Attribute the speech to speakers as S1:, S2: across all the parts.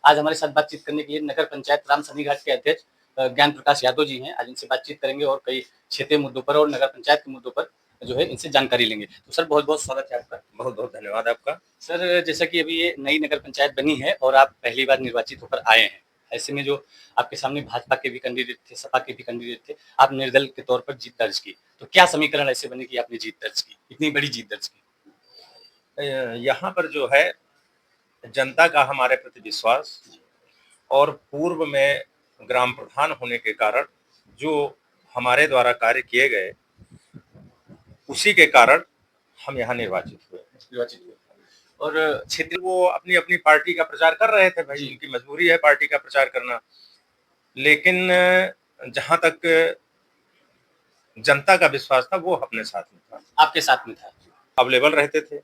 S1: आज हमारे साथ बातचीत करने के लिए नगर पंचायत रामसनी घाट के अध्यक्ष ज्ञान प्रकाश यादव जी हैं। आज इनसे बातचीत करेंगे और कई क्षेत्रीय मुद्दों पर और नगर पंचायत के मुद्दों पर जो है इनसे जानकारी लेंगे। तो सर बहुत-बहुत स्वागत है आपका।
S2: बहुत-बहुत धन्यवाद आपका।
S1: सर जैसा कि अभी ये नई नगर पंचायत बनी है और आप पहली बार निर्वाचित होकर आए हैं। ऐसे में जो आपके सामने भाजपा के भी कैंडिडेट थे, सपा के भी कैंडिडेट थे, आप निर्दल के तौर पर जीत दर्ज की। तो क्या समीकरण ऐसे बने कि आपने जीत दर्ज की, इतनी बड़ी जीत दर्ज की?
S2: यहाँ पर जो है जनता का हमारे प्रति विश्वास और पूर्व में ग्राम प्रधान होने के कारण जो हमारे द्वारा कार्य किए गए, उसी के कारण हम यहाँ निर्वाचित हुए।
S1: और
S2: क्षेत्र वो अपनी-अपनी पार्टी का प्रचार कर रहे थे, भाई उनकी मजबूरी है पार्टी का प्रचार करना। लेकिन जहाँ तक जनता का विश्वास था वो अपने साथ में था।
S1: आपके साथ में था।
S2: अवेलेबल रहते थे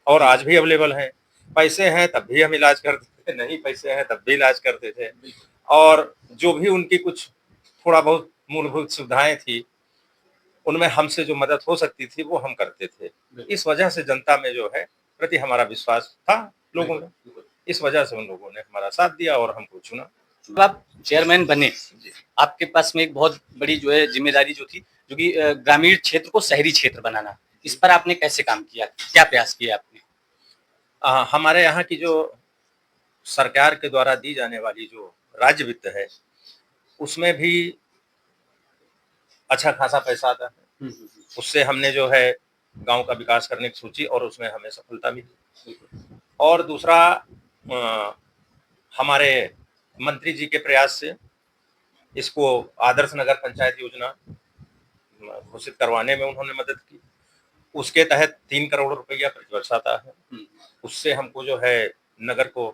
S2: और आज भी अवेलेबल हैं। पैसे हैं तब भी हम इलाज करते थे, नहीं पैसे हैं तब भी इलाज करते थे। और जो भी उनकी कुछ थोड़ा बहुत मूलभूत सुविधाएं थी, उनमें हमसे जो मदद हो सकती थी वो हम करते थे। इस वजह से जनता में जो है प्रति हमारा विश्वास था लोगों में। इस वजह से उन लोगों ने हमारा साथ दिया और हमको चुना।
S1: जब आप चेयरमैन बने, आपके पास में एक बहुत बड़ी जो है जिम्मेदारी जो थी, जो कि ग्रामीण क्षेत्र को शहरी क्षेत्र बनाना। इस पर आपने कैसे काम किया? क्या प्रयास किए आपने?
S2: हमारे यहाँ की जो सरकार के द्वारा दी जाने वाली जो राज्य वित्त है, उसमें भी अच्छा खासा पैसा आता है। उससे हमने जो है गांव का विकास करने की सोची और उसमें हमें सफलता मिली। और दूसरा हमारे मंत्री जी के प्रयास से इसको आदर्श नगर पंचायत योजना घोषित करवाने में उन्होंने मदद की। उसके तहत 3 करोड़ रुपया प्रतिवर्ष आता है। उससे हमको जो है नगर को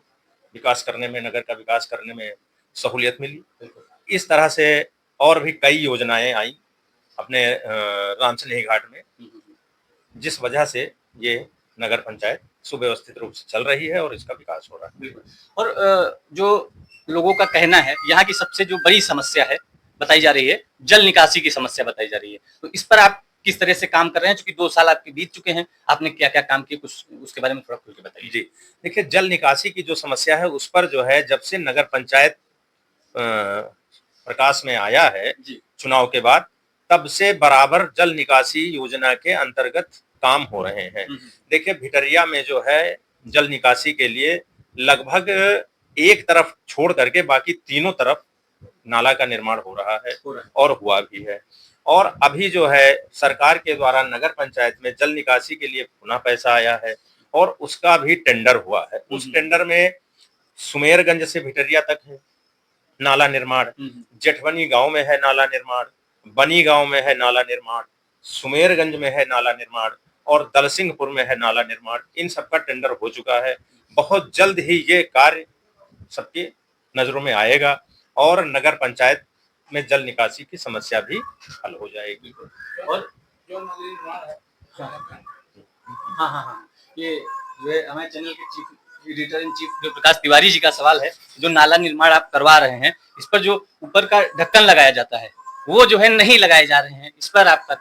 S2: विकास करने में, नगर का विकास करने में सहूलियत मिली। इस तरह से और भी कई योजनाएं आई अपने रामसनेही घाट में, जिस वजह से ये नगर पंचायत सुव्यवस्थित रूप से चल रही है और इसका विकास हो रहा है।
S1: और जो लोगों का कहना है, यहाँ की सबसे जो बड़ी समस्या है बताई जा रही है, जल निकासी की समस्या बताई जा रही है। तो इस पर आप किस तरह से काम कर रहे हैं? चूंकि 2 साल आपके बीत चुके हैं, आपने क्या-क्या काम किए, कुछ उसके बारे में थोड़ा खुल के बताइए।
S2: जी, देखिए जल निकासी की जो समस्या है उस पर जो है जब से नगर पंचायत प्रकाश में आया है चुनाव के बाद, तब से बराबर जल निकासी योजना के अंतर्गत काम हो रहे हैं। देखिए भिटरिया में जो है जल निकासी के लिए लगभग एक तरफ छोड़ करके बाकी तीनों तरफ नाला का निर्माण हो रहा है और हुआ भी है। और अभी जो है सरकार के द्वारा नगर पंचायत में जल निकासी के लिए पुनः पैसा आया है और उसका भी टेंडर हुआ है। उस टेंडर में सुमेरगंज से भिटरिया तक है नाला निर्माण, जेठवनी गांव में है नाला निर्माण, बनी गांव में है नाला निर्माण, सुमेरगंज में है नाला निर्माण और दलसिंहपुर में है नाला निर्माण। इन सबका टेंडर हो चुका है। बहुत जल्द ही ये कार्य सबके नजरों में आएगा और नगर पंचायत में जल निकासी की समस्या भी हल हो जाएगी।
S1: और जो नाला निर्माण है, हाँ, ये जो है हमारे चैनल के चीफ एडिटर इन चीफ जो प्रकाश तिवारी जी का सवाल है, जो नाला निर्माण आप करवा रहे हैं, इस पर जो ऊपर का ढक्कन लगाया जाता है, वो जो है नहीं लगाए जा रहे हैं। इस पर आपका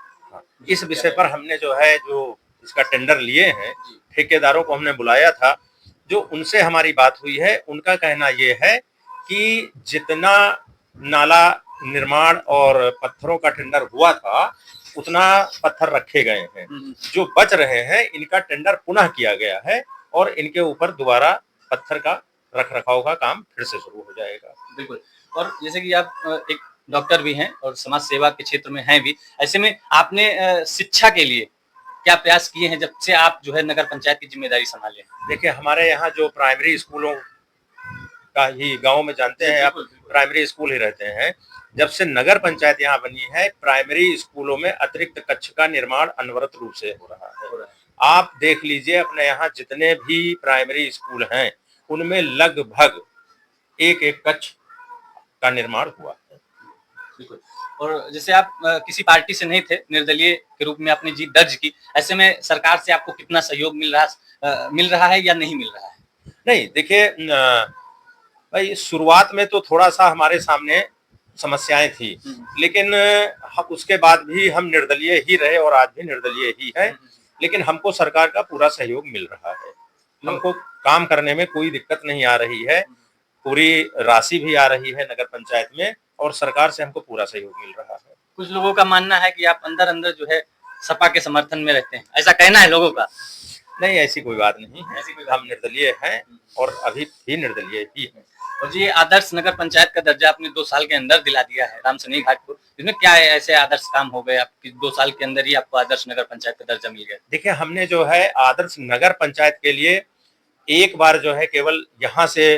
S2: इस विषय पर हमने जो है जो इसका टेंडर लिए हैं, ठेकेदारों को हमने बुलाया था। जो उनसे हमारी बात हुई है, उनका कहना ये है कि जितना नाला निर्माण और पत्थरों का टेंडर हुआ था, उतना पत्थर रखे गए हैं। जो बच रहे हैं इनका टेंडर पुनः किया गया है और इनके ऊपर दोबारा पत्थर का रखरखाव का काम फिर से शुरू हो जाएगा।
S1: बिल्कुल। और जैसे कि आप एक डॉक्टर भी हैं और समाज सेवा के क्षेत्र में हैं भी, ऐसे में आपने शिक्षा के लिए क्या प्रयास किए हैं जब से आप जो है नगर पंचायत की जिम्मेदारी संभाले?
S2: देखिए हमारे यहाँ जो प्राइमरी स्कूलों का ही गांव में जानते हैं आप, प्राइमरी स्कूल ही रहते हैं। जब से नगर पंचायत यहाँ बनी है, प्राइमरी स्कूलों में अतिरिक्त कक्ष का निर्माण अनवरत रूप से हो रहा है। आप देख लीजिए अपने यहाँ जितने भी प्राइमरी स्कूल हैं, उनमें लगभग एक कक्ष का निर्माण हुआ है।
S1: बिल्कुल। और जैसे आप किसी पार्टी से नहीं थे, निर्दलीय के रूप में आपने जीत दर्ज की, ऐसे में सरकार से आपको कितना सहयोग मिल रहा है या नहीं मिल रहा है?
S2: नहीं, देखिए भाई शुरुआत में तो थोड़ा सा हमारे सामने समस्याएं थी, लेकिन उसके बाद भी हम निर्दलीय ही रहे और आज भी निर्दलीय ही है। लेकिन हमको सरकार का पूरा सहयोग मिल रहा है, हमको काम करने में कोई दिक्कत नहीं आ रही है। पूरी राशि भी आ रही है नगर पंचायत में और सरकार से हमको पूरा सहयोग मिल रहा है।
S1: कुछ लोगों का मानना है कि आप अंदर अंदर जो है सपा के समर्थन में रहते हैं, ऐसा कहना है लोगों का।
S2: नहीं, ऐसी कोई बात नहीं है,
S1: ऐसी कोई बात
S2: हम निर्दलीय हैं और अभी भी निर्दलीय ही हैं।
S1: और जी, आदर्श नगर पंचायत का दर्जा आपने 2 साल के अंदर दिला दिया है रामसनेही घाट को, इसमें क्या है ऐसे आदर्श काम हो गए आपकी 2 साल के अंदर ही आपको आदर्श नगर पंचायत का दर्जा मिल गया?
S2: देखिए, हमने जो है आदर्श नगर पंचायत के लिए एक बार जो है केवल यहाँ से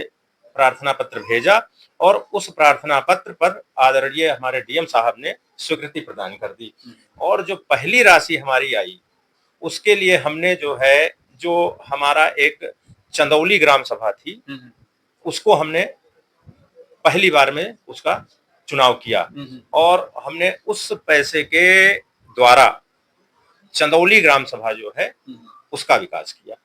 S2: प्रार्थना पत्र भेजा और उस प्रार्थना पत्र पर आदरणीय हमारे डीएम साहब ने स्वीकृति प्रदान कर दी और जो पहली राशि हमारी आई उसके लिए हमने जो है, जो हमारा एक चंदौली ग्राम सभा थी, उसको हमने पहली बार में उसका चुनाव किया और हमने उस पैसे के द्वारा चंदौली ग्राम सभा जो है उसका विकास किया।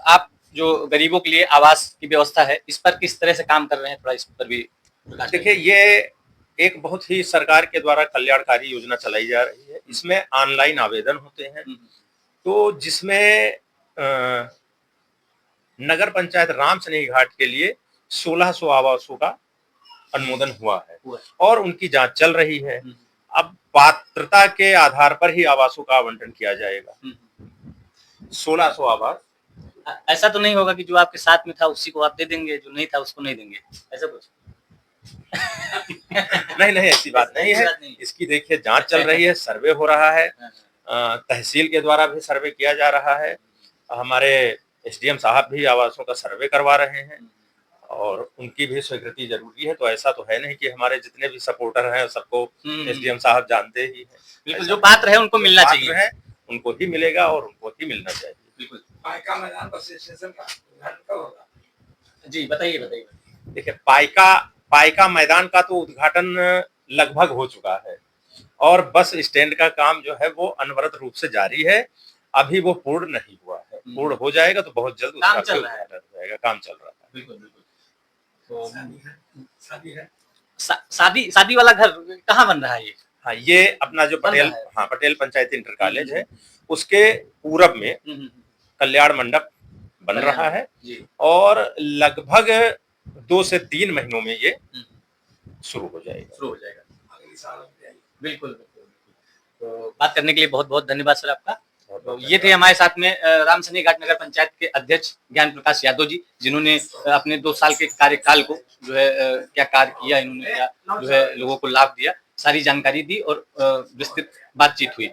S1: आप जो गरीबों के लिए आवास की व्यवस्था है, इस पर किस तरह से काम कर रहे हैं, थोड़ा इस पर भी प्रकाश
S2: देखिए, ये एक बहुत ही सरकार के द्वारा कल्याणकारी योजना चलाई जा रही है। इसमें ऑनलाइन आवेदन होते हैं, तो जिसमें नगर पंचायत रामसनेही घाट के लिए 1600 आवासों का अनुमोदन हुआ है और उनकी जांच चल रही है। अब पात्रता के आधार पर ही आवासों का आवंटन किया जाएगा। 1600 आवास।
S1: ऐसा तो नहीं होगा कि जो आपके साथ में था उसी को आप दे देंगे, जो नहीं था उसको नहीं देंगे, ऐसा कुछ?
S2: नहीं, ऐसी बात नहीं है। इसकी देखिए जांच चल रही है, सर्वे हो रहा है, तहसील के द्वारा भी सर्वे किया जा रहा है, हमारे एसडीएम साहब भी आवासों का सर्वे करवा रहे हैं और उनकी भी स्वीकृति जरूरी है। तो ऐसा तो है नहीं कि हमारे जितने भी सपोर्टर हैं सबको एसडीएम साहब जानते ही हैं।
S1: बिल्कुल, जो पात्र है उनको मिलना चाहिए,
S2: है उनको ही मिलेगा और उनको ही मिलना चाहिए।
S1: बिल्कुल।
S3: पाइका मैदान बस स्टेशन का उद्घाटन कब होगा?
S1: जी बताइए।
S2: देखिए, पाइका मैदान का तो उद्घाटन लगभग हो चुका है और बस स्टैंड का काम जो है वो अनवरत रूप से जारी है, अभी वो पूर्ण नहीं हुआ है। पूर्ण हो जाएगा तो बहुत जल्द
S1: काम
S2: उसका
S1: चल रहा है।
S2: उद्घाटन होगा। काम चल रहा है।
S1: बिल्कुल। तो
S3: शादी है।
S1: शादी वाला घर कहाँ बन रहा है ये?
S2: हाँ, ये अपना जो पटेल पंचायत इंटर कॉलेज है उसके पूरब में कल्याण मंडप बन रहा है और लगभग 2 से 3 महीनों में ये शुरू हो जाएगा।
S3: अगले साल
S1: बिल्कुल। तो बात करने के लिए बहुत बहुत धन्यवाद सर आपका। तो ये थे हमारे साथ में रामसनेही घाट नगर पंचायत के अध्यक्ष ज्ञान प्रकाश यादव जी, जिन्होंने अपने 2 साल के कार्यकाल को जो है क्या कार्य किया, इन्होंने क्या जो है लोगों को लाभ दिया, सारी जानकारी दी और विस्तृत बातचीत हुई।